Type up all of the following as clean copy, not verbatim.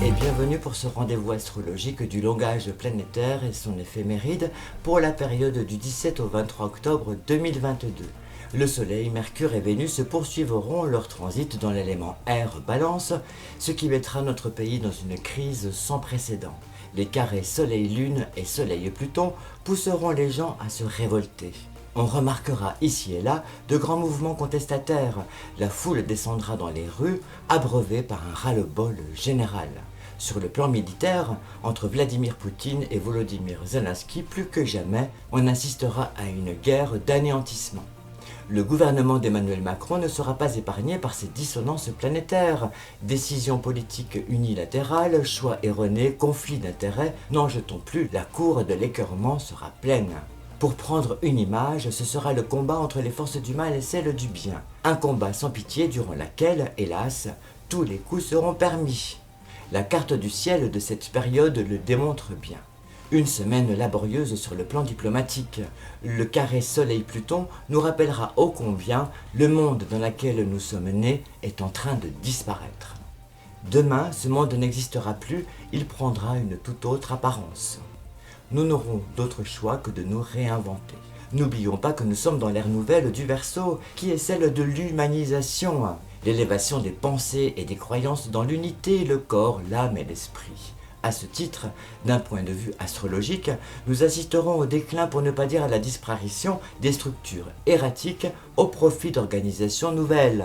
et bienvenue pour ce rendez-vous astrologique du langage planétaire et son éphéméride pour la période du 17 au 23 octobre 2022. Le Soleil, Mercure et Vénus poursuivront leur transit dans l'élément Air Balance, ce qui mettra notre pays dans une crise sans précédent. Les carrés Soleil-Lune et Soleil-Pluton pousseront les gens à se révolter. On remarquera ici et là de grands mouvements contestataires. La foule descendra dans les rues, abreuvée par un ras-le-bol général. Sur le plan militaire, entre Vladimir Poutine et Volodymyr Zelensky, plus que jamais, on assistera à une guerre d'anéantissement. Le gouvernement d'Emmanuel Macron ne sera pas épargné par ces dissonances planétaires. Décisions politiques unilatérales, choix erronés, conflits d'intérêts, n'en jetons plus, la cour de l'écœurement sera pleine. Pour prendre une image, ce sera le combat entre les forces du mal et celles du bien. Un combat sans pitié durant lequel, hélas, tous les coups seront permis. La carte du ciel de cette période le démontre bien. Une semaine laborieuse sur le plan diplomatique. Le carré Soleil-Pluton nous rappellera ô combien le monde dans lequel nous sommes nés est en train de disparaître. Demain, ce monde n'existera plus, il prendra une toute autre apparence. Nous n'aurons d'autre choix que de nous réinventer. N'oublions pas que nous sommes dans l'ère nouvelle du Verseau, qui est celle de l'humanisation, l'élévation des pensées et des croyances dans l'unité, le corps, l'âme et l'esprit. À ce titre, d'un point de vue astrologique, nous assisterons au déclin, pour ne pas dire à la disparition, des structures erratiques au profit d'organisations nouvelles.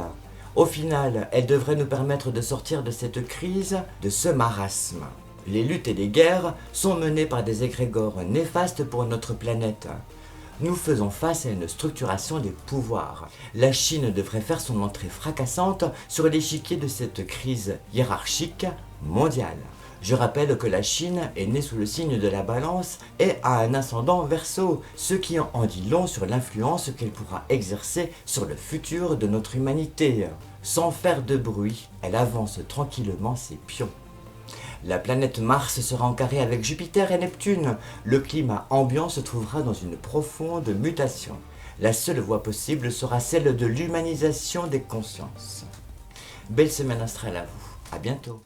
Au final, elles devraient nous permettre de sortir de cette crise, de ce marasme. Les luttes et les guerres sont menées par des égrégores néfastes pour notre planète. Nous faisons face à une structuration des pouvoirs. La Chine devrait faire son entrée fracassante sur l'échiquier de cette crise hiérarchique mondiale. Je rappelle que la Chine est née sous le signe de la Balance et a un ascendant Verseau, ce qui en dit long sur l'influence qu'elle pourra exercer sur le futur de notre humanité. Sans faire de bruit, elle avance tranquillement ses pions. La planète Mars sera en carré avec Jupiter et Neptune. Le climat ambiant se trouvera dans une profonde mutation. La seule voie possible sera celle de l'humanisation des consciences. Belle semaine astrale à vous. À bientôt.